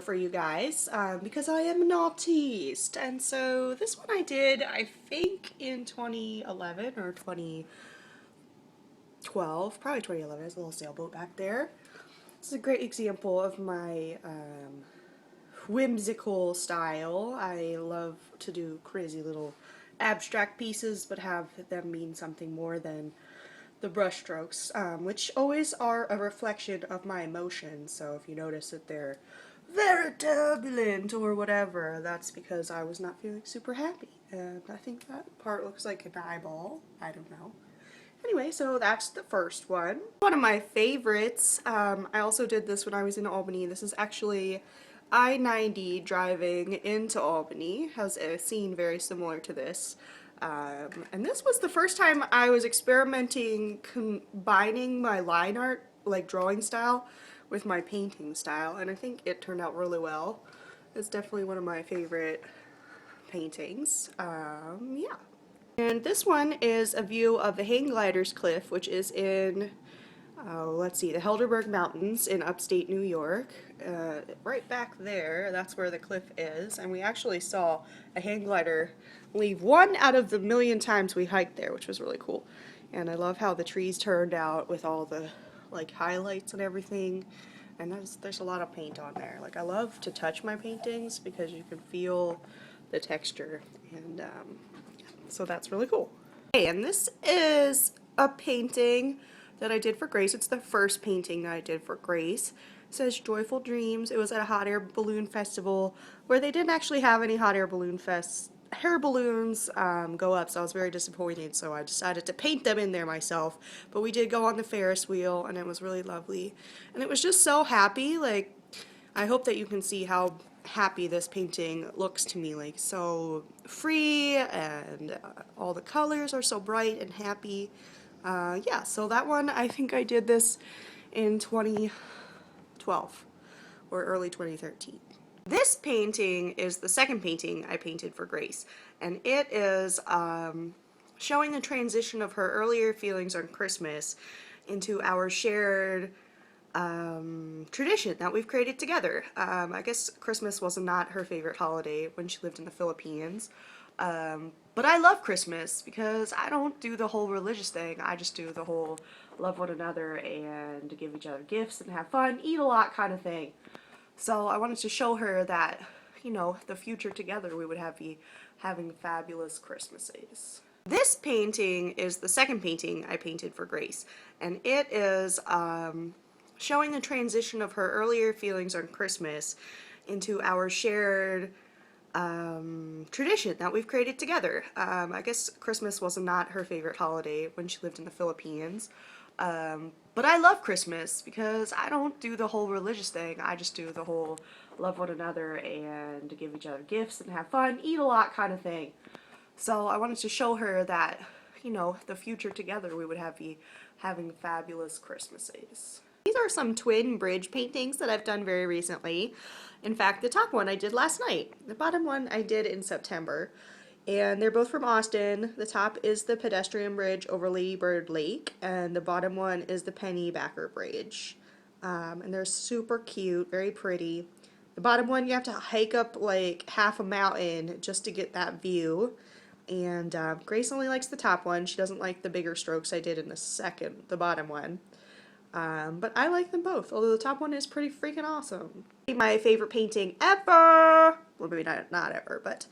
for you guys because I am an artist, and so this one I did I think in 2011 or 2012, probably 2011. There's a little sailboat back there. This is a great example of my whimsical style. I love to do crazy little abstract pieces but have them mean something more than the brush strokes, which always are a reflection of my emotions. So if you notice that they're very turbulent or whatever, that's because I was not feeling super happy. And I think that part looks like an eyeball. I don't know. Anyway, so that's the first one. One of my favorites, I also did this when I was in Albany. This is actually I-90 driving into Albany. Has a scene very similar to this. And this was the first time I was experimenting combining my line art, like drawing style, with my painting style, and I think it turned out really well. It's definitely one of my favorite paintings. Yeah. And this one is a view of the Hang Gliders Cliff, which is in, let's see, the Helderberg Mountains in upstate New York. Right back there, that's where the cliff is, and we actually saw a hang glider leave one out of the million times we hiked there, which was really cool. And I love how the trees turned out with all the like highlights and everything, and there's a lot of paint on there. Like, I love to touch my paintings because you can feel the texture, and so that's really cool. Okay, and this is a painting that I did for Grace. It's the first painting that I did for Grace. It says Joyful Dreams. It was at a hot air balloon festival where they didn't actually have any hot air balloons go up, so I was very disappointed, so I decided to paint them in there myself. But we did go on the Ferris wheel, and it was really lovely, and it was just so happy. Like, I hope that you can see how happy this painting looks to me, like so free, and all the colors are so bright and happy. Yeah, so that one, I think I did this in 2012 or early 2013. This painting is the second painting I painted for Grace, and it is showing the transition of her earlier feelings on Christmas into our shared tradition that we've created together. I guess Christmas was not her favorite holiday when she lived in the Philippines, but I love Christmas because I don't do the whole religious thing. I just do the whole love one another and give each other gifts and have fun, eat a lot kind of thing. So I wanted to show her that, you know, the future together we would be having fabulous Christmases. This painting is the second painting I painted for Grace, and it is showing the transition of her earlier feelings on Christmas into our shared tradition that we've created together. I guess Christmas was not her favorite holiday when she lived in the Philippines. But I love Christmas because I don't do the whole religious thing. I just do the whole love one another and give each other gifts and have fun, eat a lot kind of thing. So I wanted to show her that, you know, the future together we would be having fabulous Christmases. These are some twin bridge paintings that I've done very recently. In fact, the top one I did last night. The bottom one I did in September. And they're both from Austin. The top is the pedestrian bridge over Lady Bird Lake, and the bottom one is the Pennybacker Bridge. And they're super cute, very pretty. The bottom one, you have to hike up like half a mountain just to get that view. And Grace only likes the top one. She doesn't like the bigger strokes I did in the bottom one. But I like them both, although the top one is pretty freaking awesome. My favorite painting ever! Well, maybe not ever, but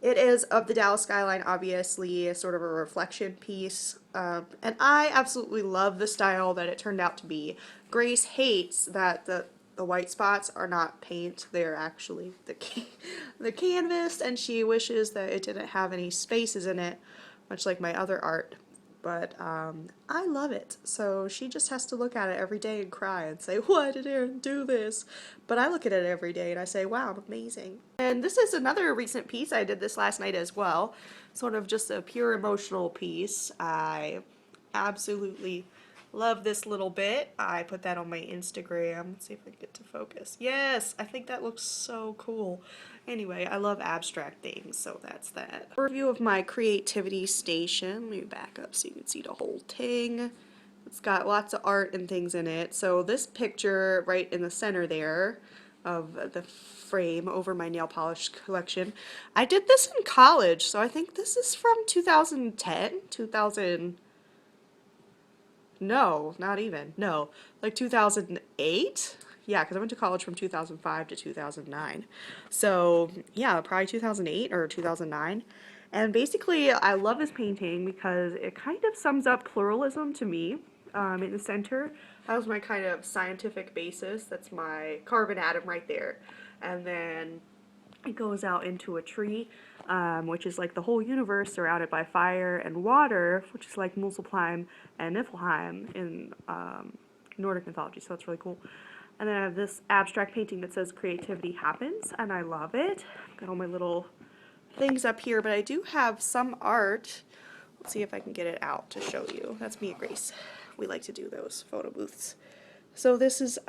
it is of the Dallas skyline, obviously, sort of a reflection piece. And I absolutely love the style that it turned out to be. Grace hates that the white spots are not paint, they're actually the canvas, and she wishes that it didn't have any spaces in it, much like my other art. But I love it, so she just has to look at it every day and cry and say, why did Erin do this? But I look at it every day and I say, wow, I'm amazing. And this is another recent piece. I did this last night as well, sort of just a pure emotional piece. I absolutely love this little bit. I put that on my Instagram. Let's see if I can get to focus. Yes, I think that looks so cool. Anyway, I love abstract things, so that's that. Review of my creativity station. Let me back up so you can see the whole thing. It's got lots of art and things in it. So this picture right in the center there of the frame over my nail polish collection. I did this in college, so I think this is from 2010, 2000, no, not even, no, like 2008? Yeah, because I went to college from 2005 to 2009. So, yeah, probably 2008 or 2009. And basically, I love this painting because it kind of sums up pluralism to me. In the center, that was my kind of scientific basis. That's my carbon atom right there. And then it goes out into a tree, which is like the whole universe surrounded by fire, and water, which is like Muspelheim and Niflheim in Nordic mythology, so that's really cool. And then I have this abstract painting that says creativity happens, and I love it. Got all my little things up here, but I do have some art. Let's see if I can get it out to show you. That's me and Grace. We like to do those photo booths. So this is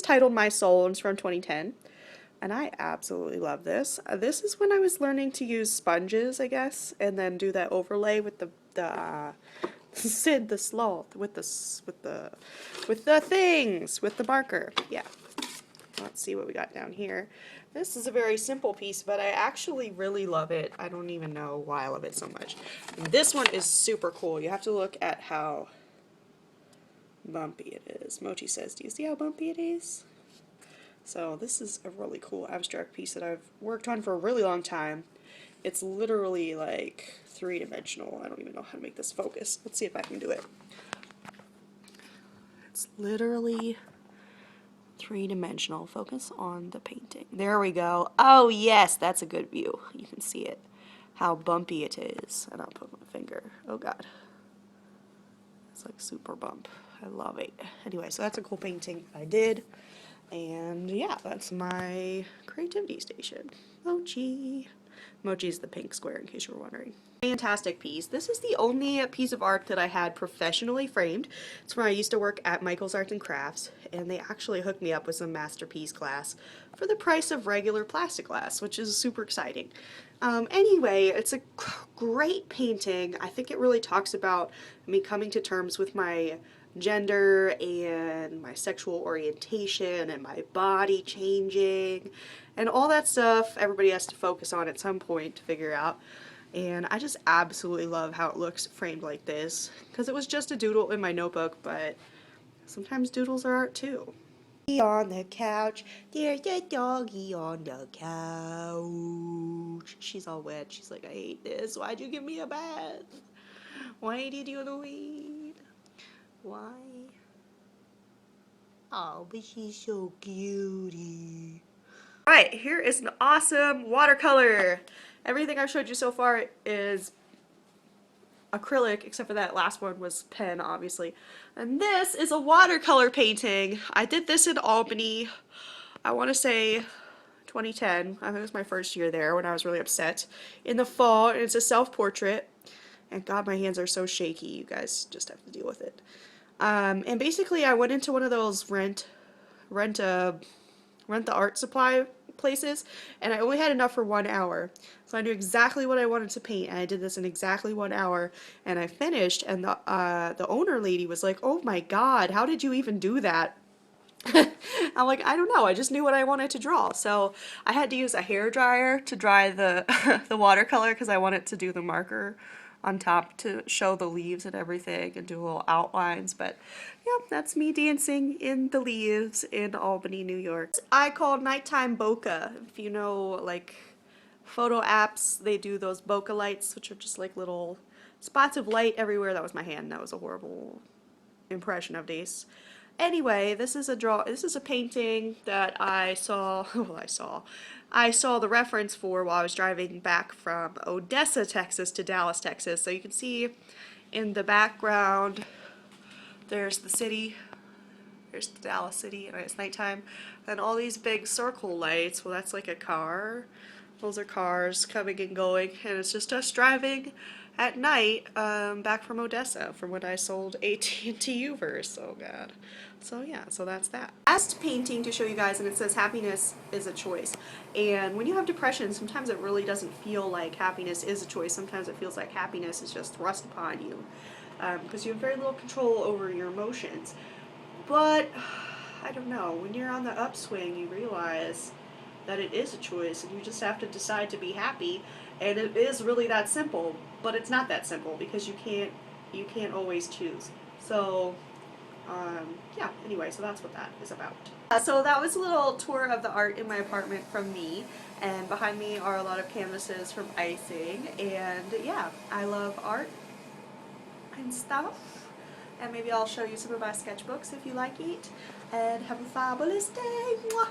titled My Soul, and it's from 2010. And I absolutely love this. This is when I was learning to use sponges, I guess, and then do that overlay with the Sid the Sloth with the things with the marker. Yeah. Let's see what we got down here. This is a very simple piece, but I actually really love it. I don't even know why I love it so much. This one is super cool. You have to look at how bumpy it is. Mochi says, do you see how bumpy it is? So this is a really cool abstract piece that I've worked on for a really long time. It's literally like three-dimensional. I don't even know how to make this focus. Let's see if I can do it. It's literally three-dimensional. Focus on the painting. There we go. Oh yes, that's a good view. You can see it. How bumpy it is. And I'll put my finger. Oh god. It's like super bump. I love it. Anyway, so that's a cool painting I did. And yeah, that's my creativity station. Mochi. Mochi's the pink square, in case you were wondering. Fantastic piece. This is the only piece of art that I had professionally framed. It's where I used to work at Michael's Arts and Crafts, and they actually hooked me up with some masterpiece glass for the price of regular plastic glass, which is super exciting. Anyway, it's a great painting. I think it really talks about me coming to terms with my gender and my sexual orientation and my body changing and all that stuff everybody has to focus on at some point to figure out. And I just absolutely love how it looks framed like this, because it was just a doodle in my notebook, but sometimes doodles are art too. On the couch, there's a doggy on the couch. She's all wet. She's like, I hate this. Why'd you give me a bath? Why did you do it? Why? Oh, but she's so cutie. Alright, here is an awesome watercolor. Everything I've showed you so far is acrylic, except for that last one was pen, obviously. And this is a watercolor painting. I did this in Albany, I want to say 2010. I think it was my first year there when I was really upset. In the fall, and it's a self-portrait. And God, my hands are so shaky. You guys just have to deal with it. And basically, I went into one of those rent the art supply places, and I only had enough for 1 hour. So I knew exactly what I wanted to paint, and I did this in exactly 1 hour, and I finished, and the owner lady was like, oh my god, how did you even do that? I'm like, I don't know, I just knew what I wanted to draw. So I had to use a hair dryer to dry the the watercolor, because I wanted to do the marker on top to show the leaves and everything and do little outlines. But yeah, that's me dancing in the leaves in Albany, New York. I call nighttime bokeh. If you know, like, photo apps, they do those bokeh lights, which are just like little spots of light everywhere. That was my hand. That was a horrible impression of this. Anyway, this is a painting that I saw, I saw the reference for while I was driving back from Odessa, Texas to Dallas, Texas. So you can see in the background, there's the city, there's the Dallas city, and it's nighttime. And all these big circle lights, well, that's like a car. Those are cars coming and going, and it's just us driving at night back from Odessa from when I sold AT&T U-verse. Oh god. So yeah, so that's that. Last painting to show you guys, and it says happiness is a choice. And when you have depression, sometimes it really doesn't feel like happiness is a choice. Sometimes it feels like happiness is just thrust upon you, because you have very little control over your emotions. But I don't know, when you're on the upswing, you realize that it is a choice and you just have to decide to be happy, and it is really that simple, but it's not that simple because you can't always choose. So yeah, anyway, so that's what that is about. So that was a little tour of the art in my apartment from me, and behind me are a lot of canvases from icing, and yeah, I love art and stuff, and maybe I'll show you some of my sketchbooks if you like it, and have a fabulous day. Mwah!